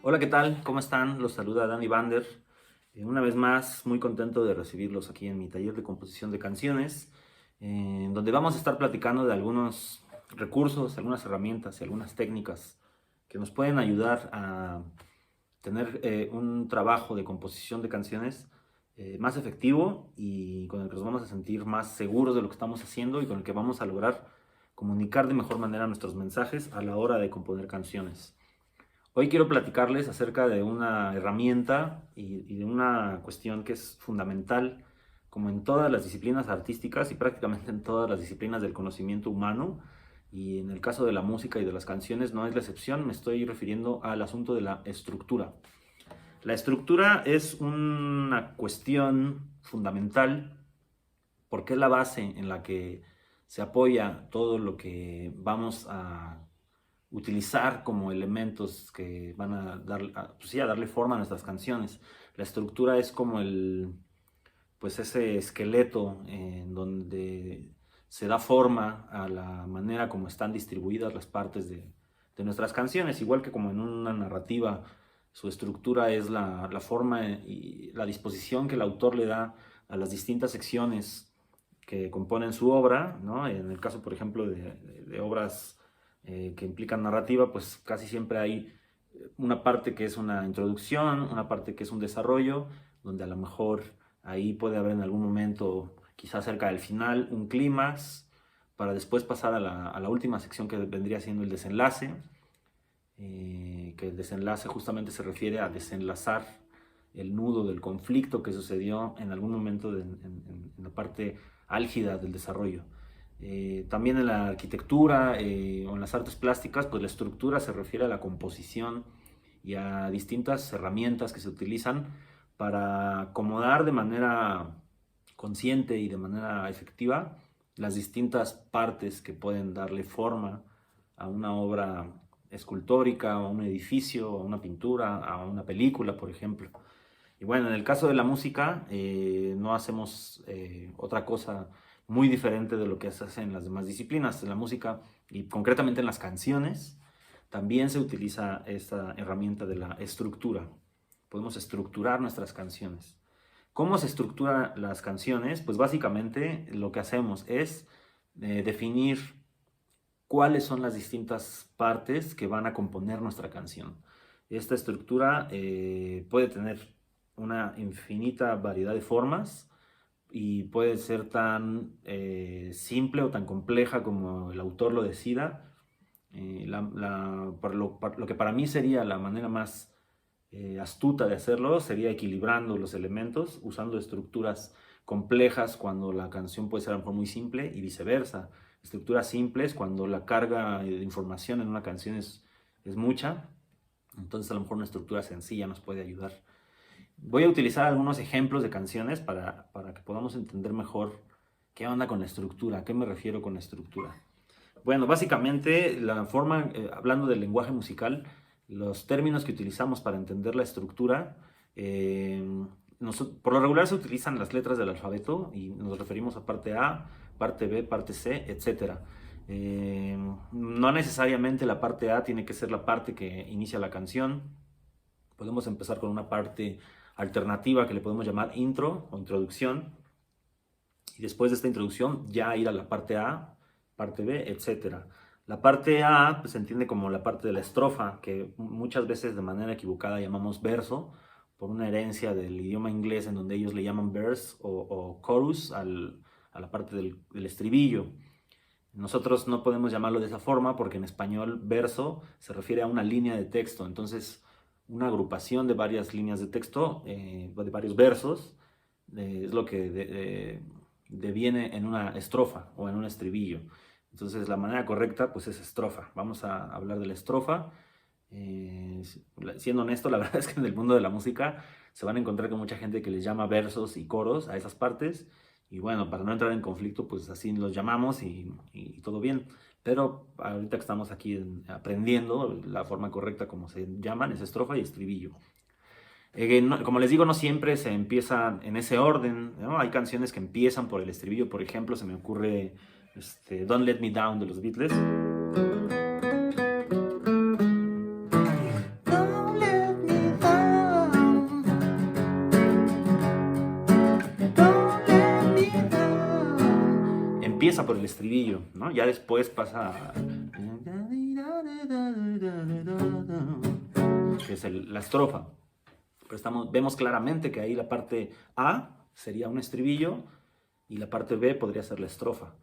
Hola, ¿qué tal? ¿Cómo están? Los saluda Dani Vander. Una vez más, muy contento de recibirlos aquí en mi taller de composición de canciones, en donde vamos a estar platicando de algunos recursos, algunas herramientas y algunas técnicas que nos pueden ayudar a tener un trabajo de composición de canciones más efectivo y con el que nos vamos a sentir más seguros de lo que estamos haciendo y con el que vamos a lograr comunicar de mejor manera nuestros mensajes a la hora de componer canciones. Hoy quiero platicarles acerca de una herramienta y de una cuestión que es fundamental, como en todas las disciplinas artísticas y prácticamente en todas las disciplinas del conocimiento humano, y en el caso de la música y de las canciones no es la excepción. Me estoy refiriendo al asunto de la estructura. La estructura es una cuestión fundamental porque es la base en la que se apoya todo lo que vamos a utilizar como elementos que van a, pues sí, a darle forma a nuestras canciones. La estructura es como pues ese esqueleto en donde se da forma a la manera como están distribuidas las partes de nuestras canciones, igual que como en una narrativa. Su estructura es la forma y la disposición que el autor le da a las distintas secciones que componen su obra, ¿no? En el caso, por ejemplo, de obras que implican narrativa, pues casi siempre hay una parte que es una introducción, una parte que es un desarrollo, donde a lo mejor ahí puede haber en algún momento, quizás cerca del final, un clímax, para después pasar a la última sección que vendría siendo el desenlace, que el desenlace justamente se refiere a desenlazar el nudo del conflicto que sucedió en algún momento en la parte álgida del desarrollo. También en la arquitectura o en las artes plásticas, pues la estructura se refiere a la composición y a distintas herramientas que se utilizan para acomodar de manera consciente y de manera efectiva las distintas partes que pueden darle forma a una obra escultórica, a un edificio, a una pintura, a una película, por ejemplo. Y bueno, en el caso de la música, no hacemos otra cosa muy diferente de lo que se hace en las demás disciplinas. En la música, y concretamente en las canciones, también se utiliza esta herramienta de la estructura. Podemos estructurar nuestras canciones. ¿Cómo se estructuran las canciones? Pues básicamente lo que hacemos es definir cuáles son las distintas partes que van a componer nuestra canción. Esta estructura puede tener una infinita variedad de formas y puede ser tan simple o tan compleja como el autor lo decida. Por lo que para mí sería la manera más astuta de hacerlo sería equilibrando los elementos, usando estructuras complejas cuando la canción puede ser a lo mejor muy simple y viceversa. Estructuras simples cuando la carga de información en una canción es mucha, entonces a lo mejor una estructura sencilla nos puede ayudar. Voy a utilizar algunos ejemplos de canciones para que podamos entender mejor qué onda con la estructura, a qué me refiero con la estructura. Bueno, básicamente la forma, hablando del lenguaje musical, los términos que utilizamos para entender la estructura, eh, por lo regular se utilizan las letras del alfabeto y nos referimos a parte A, parte B, parte C, etcétera. No necesariamente la parte A tiene que ser la parte que inicia la canción. Podemos empezar con una parte alternativa que le podemos llamar intro o introducción, y después de esta introducción ya ir a la parte A, parte B, etcétera. La parte A pues, se entiende como la parte de la estrofa, que muchas veces de manera equivocada llamamos verso, por una herencia del idioma inglés en donde ellos le llaman verse o chorus a la parte del estribillo. Nosotros no podemos llamarlo de esa forma porque en español verso se refiere a una línea de texto, entonces una agrupación de varias líneas de texto, de varios versos, es lo que deviene en una estrofa o en un estribillo. Entonces la manera correcta pues es estrofa. Vamos a hablar de la estrofa. Siendo honesto, la verdad es que en el mundo de la música se van a encontrar con mucha gente que les llama versos y coros a esas partes. Y bueno, para no entrar en conflicto, pues así los llamamos y todo bien. Pero ahorita que estamos aquí aprendiendo la forma correcta como se llaman, es estrofa y estribillo. Como les digo, no siempre se empieza en ese orden, ¿no? Hay canciones que empiezan por el estribillo, por ejemplo, se me ocurre Don't Let Me Down de los Beatles. empieza por el estribillo, ¿no? Ya después pasa a... que es la estrofa. Pero vemos claramente que ahí la parte A sería un estribillo y la parte B podría ser la estrofa.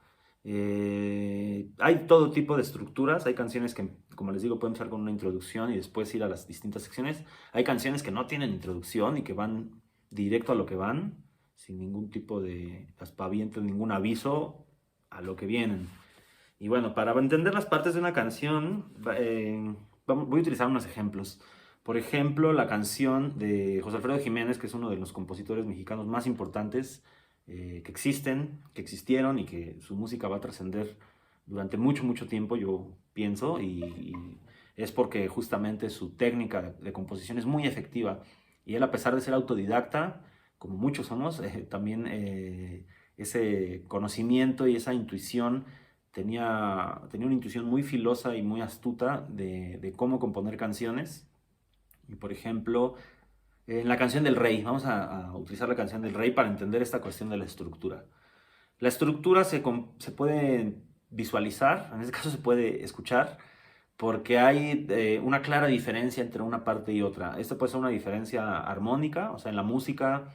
Hay todo tipo de estructuras, hay canciones que, como les digo, pueden empezar con una introducción y después ir a las distintas secciones. Hay canciones que no tienen introducción y que van directo a lo que van, sin ningún tipo de aspaviento, ningún aviso a lo que vienen. Y bueno, para entender las partes de una canción, voy a utilizar unos ejemplos. Por ejemplo, la canción de José Alfredo Jiménez, que es uno de los compositores mexicanos más importantes que existieron y que su música va a trascender durante mucho, mucho tiempo, yo pienso, y es porque justamente su técnica de composición es muy efectiva. Y él, a pesar de ser autodidacta, como muchos somos, también ese conocimiento y esa intuición tenía una intuición muy filosa y muy astuta de cómo componer canciones. Y por ejemplo, en la canción del Rey, vamos a utilizar la canción del Rey para entender esta cuestión de la estructura. La estructura se puede visualizar, en este caso se puede escuchar, porque hay una clara diferencia entre una parte y otra. Esta puede ser una diferencia armónica, o sea, en la música,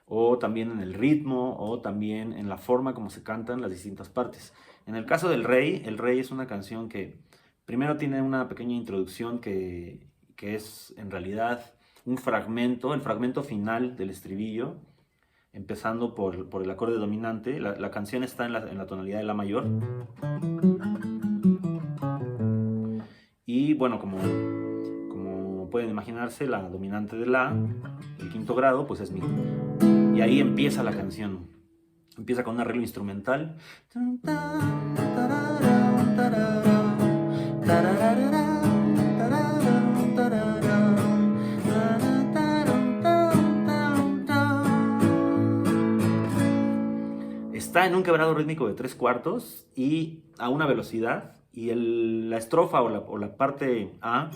o también en el ritmo, o también en la forma como se cantan las distintas partes. En el caso del Rey, el Rey es una canción que primero tiene una pequeña introducción que es en realidad un fragmento, el fragmento final del estribillo, empezando por el acorde dominante. La canción está en la tonalidad de La mayor. Y bueno, como pueden imaginarse, la dominante de La, el quinto grado, pues es Mi. Y ahí empieza la canción. Empieza con un arreglo instrumental. Está en un quebrado rítmico de 3/4 y a una velocidad. Y la estrofa o la parte A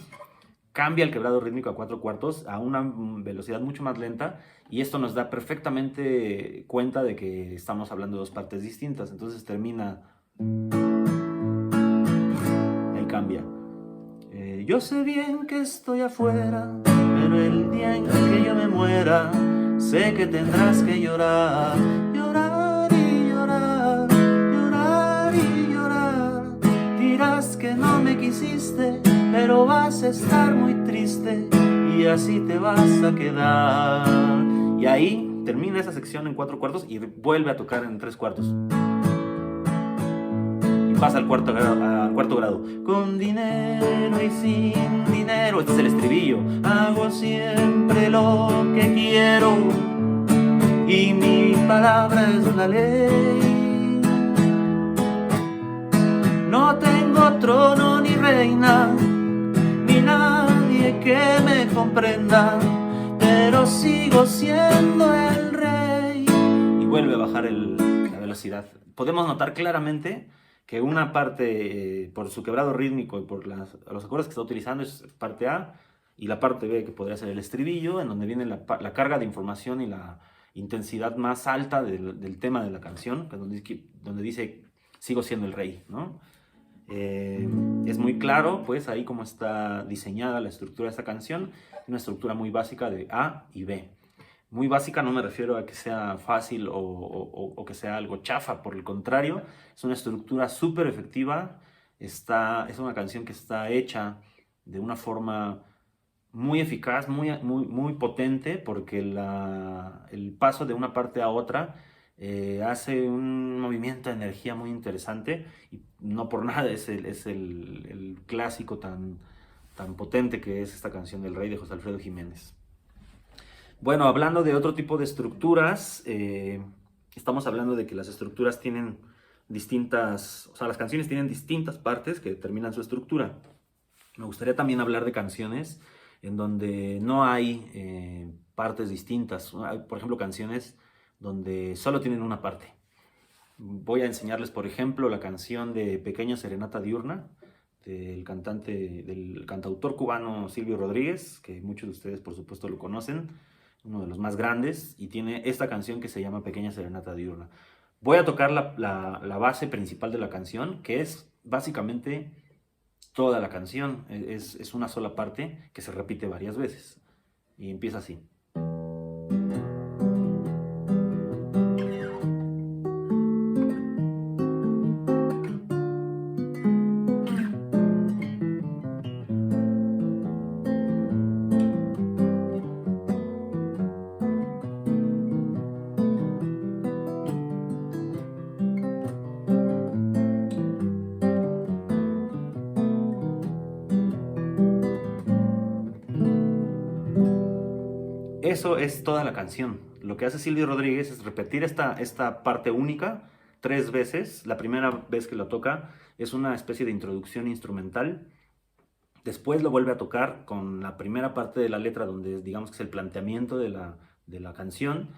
cambia el quebrado rítmico a 4/4 a una velocidad mucho más lenta, y esto nos da perfectamente cuenta de que estamos hablando de dos partes distintas. Entonces termina, ahí cambia. Yo sé bien que estoy afuera, pero el día en que yo me muera, sé que tendrás que llorar, llorar y llorar, llorar y llorar. Dirás que no me quisiste, pero vas a estar muy triste y así te vas a quedar. Y ahí termina esa sección en 4/4 y vuelve a tocar en 3/4. Y pasa al cuarto grado. Con dinero y sin dinero, este es el estribillo. Hago siempre lo que quiero y mi palabra es la ley. No tengo trono ni reina, ni nadie que me comprenda, pero sigo siendo el rey. Y vuelve a bajar la velocidad. Podemos notar claramente que una parte, por su quebrado rítmico y por los acordes que está utilizando, es parte A, y la parte B, que podría ser el estribillo, en donde viene la carga de información y la intensidad más alta del tema de la canción, donde dice, sigo siendo el rey, ¿no? Es muy claro, pues, ahí cómo está diseñada la estructura de esta canción, una estructura muy básica de A y B. Muy básica, no me refiero a que sea fácil o que sea algo chafa, por el contrario, es una estructura súper efectiva. Es una canción que está hecha de una forma muy eficaz, muy potente, porque el paso de una parte a otra hace un movimiento de energía muy interesante, y no por nada es el clásico tan potente que es esta canción del Rey de José Alfredo Jiménez. Bueno, hablando de otro tipo de estructuras, estamos hablando de que las estructuras tienen las canciones tienen distintas partes que determinan su estructura. Me gustaría también hablar de canciones en donde no hay partes distintas. Hay, por ejemplo, canciones donde solo tienen una parte. Voy a enseñarles, por ejemplo, la canción de Pequeña Serenata Diurna, del cantautor cubano Silvio Rodríguez, que muchos de ustedes, por supuesto, lo conocen, uno de los más grandes, y tiene esta canción que se llama Pequeña Serenata Diurna. Voy a tocar la base principal de la canción, que es básicamente toda la canción. Es una sola parte que se repite varias veces. Y empieza así. Eso es toda la canción. Lo que hace Silvio Rodríguez es repetir esta parte única 3 veces. La primera vez que lo toca es una especie de introducción instrumental. Después lo vuelve a tocar con la primera parte de la letra, donde digamos que es el planteamiento de la canción.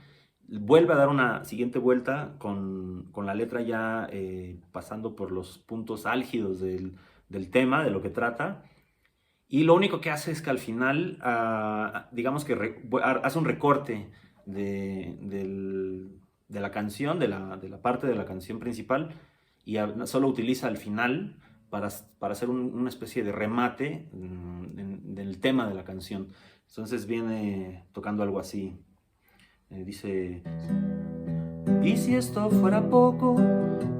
Vuelve a dar una siguiente vuelta con la letra ya pasando por los puntos álgidos del tema, de lo que trata. Y lo único que hace es que al final, digamos que hace un recorte de la canción, de la parte de la canción principal, y solo utiliza al final para hacer una especie de remate del tema de la canción. Entonces viene tocando algo así. Dice: y si esto fuera poco,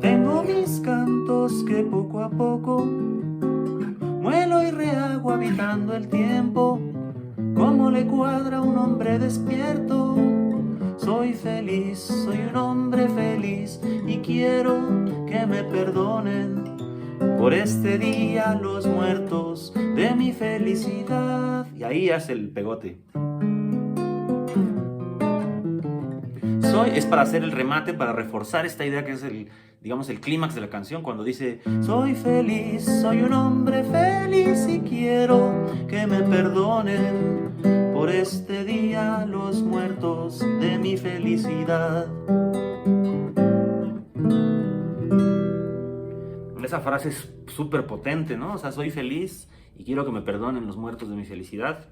tengo mis cantos que poco a poco muelo y rehago habitando el tiempo, como le cuadra a un hombre despierto. Soy feliz, soy un hombre feliz, y quiero que me perdonen por este día los muertos de mi felicidad. Y ahí hace el pegote. Es para hacer el remate, para reforzar esta idea que es digamos, el clímax de la canción, cuando dice: soy feliz, soy un hombre feliz, y quiero que me perdonen por este día los muertos de mi felicidad. Esa frase es súper potente, ¿no? O sea, soy feliz y quiero que me perdonen los muertos de mi felicidad.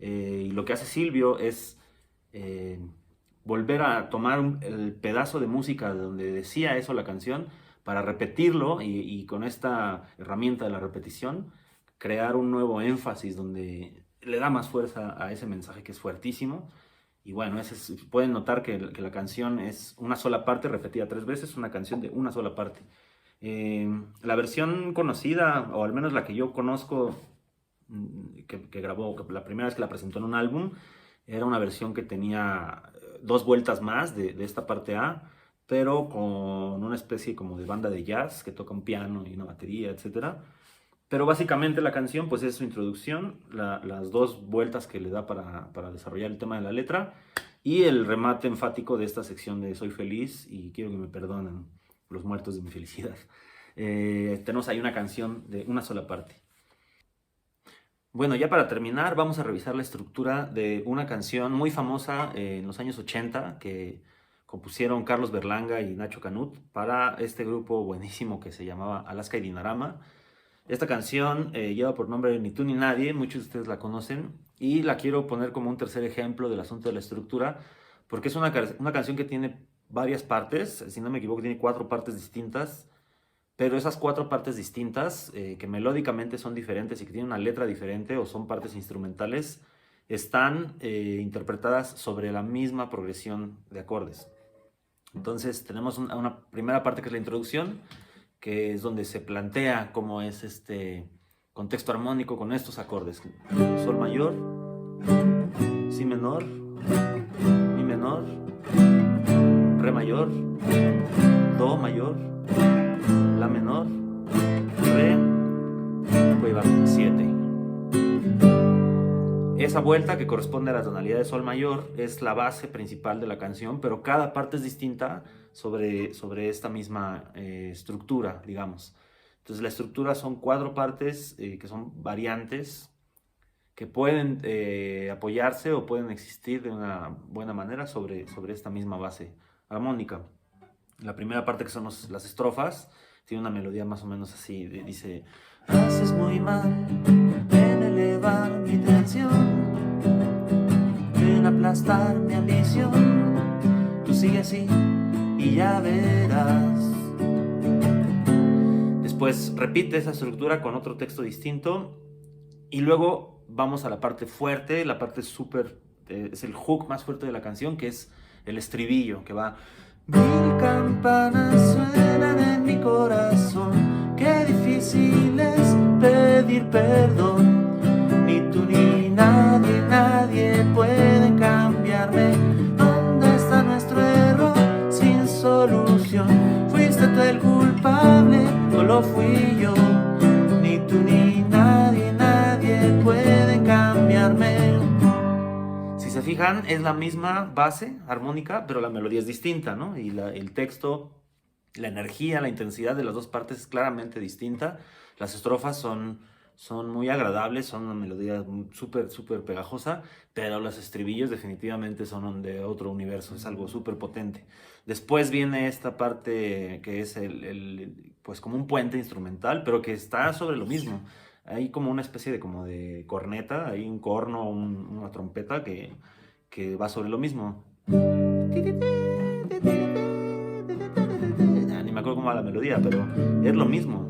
Y lo que hace Silvio es volver a tomar el pedazo de música donde decía eso la canción, para repetirlo y con esta herramienta de la repetición crear un nuevo énfasis donde le da más fuerza a ese mensaje que es fuertísimo. Y bueno, pueden notar que la canción es una sola parte repetida 3 veces, una canción de una sola parte. La versión conocida, o al menos la que yo conozco, que grabó, la primera vez que la presentó en un álbum, era una versión que tenía 2 vueltas más de esta parte A, pero con una especie como de banda de jazz que toca un piano y una batería, etc. Pero básicamente la canción pues es su introducción, las 2 vueltas que le da para desarrollar el tema de la letra, y el remate enfático de esta sección de soy feliz y quiero que me perdonen los muertos de mi felicidad. Tenemos ahí una canción de una sola parte. Bueno, ya para terminar, vamos a revisar la estructura de una canción muy famosa en los años 80 que compusieron Carlos Berlanga y Nacho Canut para este grupo buenísimo que se llamaba Alaska y Dinarama. Esta canción lleva por nombre Ni tú ni nadie, muchos de ustedes la conocen, y la quiero poner como un tercer ejemplo del asunto de la estructura, porque es una canción que tiene varias partes, si no me equivoco tiene 4 partes distintas. Pero esas 4 partes distintas, que melódicamente son diferentes y que tienen una letra diferente o son partes instrumentales, están interpretadas sobre la misma progresión de acordes. Entonces tenemos una primera parte que es la introducción, que es donde se plantea cómo es este contexto armónico con estos acordes: Sol mayor, Si menor, Mi menor, Re mayor, Do mayor, La menor, Re, voy a llevar 7. Esa vuelta, que corresponde a la tonalidad de Sol mayor, es la base principal de la canción, pero cada parte es distinta sobre esta misma estructura, digamos. Entonces la estructura son 4 partes que son variantes, que pueden apoyarse o pueden existir de una buena manera sobre esta misma base armónica. La primera parte, que son las estrofas, tiene una melodía más o menos así, dice: haces muy mal en elevar mi tensión, en aplastar mi ambición, tú sigue así y ya verás. Después repite esa estructura con otro texto distinto y luego vamos a la parte fuerte, la parte súper, es el hook más fuerte de la canción, que es el estribillo, que va: mil campanas suenan en mi corazón, qué difícil es pedir perdón. Ni tú ni nadie, nadie puede cambiarme. ¿Dónde está nuestro error sin solución? ¿Fuiste tú el culpable o lo fui yo? Ni tú ni nadie, nadie puede cambiarme. Si se fijan, es la misma base armónica, pero la melodía es distinta, ¿no? Y el texto, la energía, la intensidad de las dos partes es claramente distinta. Las estrofas son muy agradables, son una melodía súper, súper pegajosa, pero los estribillos definitivamente son de otro universo, es algo súper potente. Después viene esta parte que es pues como un puente instrumental, pero que está sobre lo mismo. Hay como una especie de corneta, hay un corno, una trompeta que va sobre lo mismo. Ni me acuerdo cómo va la melodía, pero es lo mismo.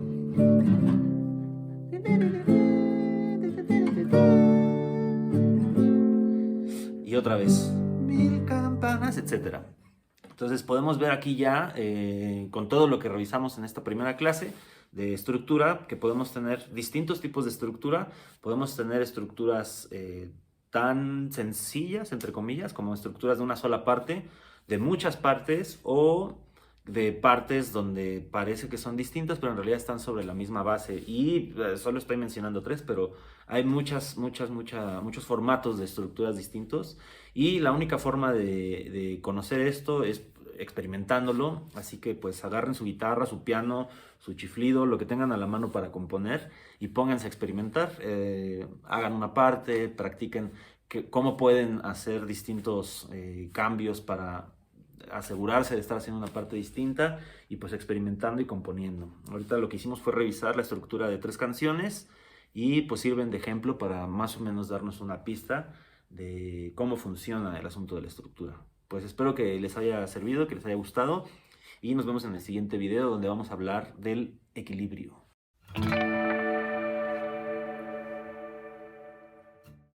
Y otra vez, mil campanas, etc. Entonces podemos ver aquí ya, con todo lo que revisamos en esta primera clase de estructura, que podemos tener distintos tipos de estructura. Podemos tener estructuras tan sencillas, entre comillas, como estructuras de una sola parte, de muchas partes, o de partes donde parece que son distintas, pero en realidad están sobre la misma base. Y solo estoy mencionando tres, pero hay muchos formatos de estructuras distintos. Y la única forma de conocer esto es experimentándolo. Así que pues agarren su guitarra, su piano, su chiflido, lo que tengan a la mano para componer y pónganse a experimentar. Hagan una parte, practiquen cómo pueden hacer distintos cambios para asegurarse de estar haciendo una parte distinta y pues experimentando y componiendo. Ahorita lo que hicimos fue revisar la estructura de 3 canciones y pues sirven de ejemplo para más o menos darnos una pista de cómo funciona el asunto de la estructura. Pues espero que les haya servido, que les haya gustado y nos vemos en el siguiente video donde vamos a hablar del equilibrio.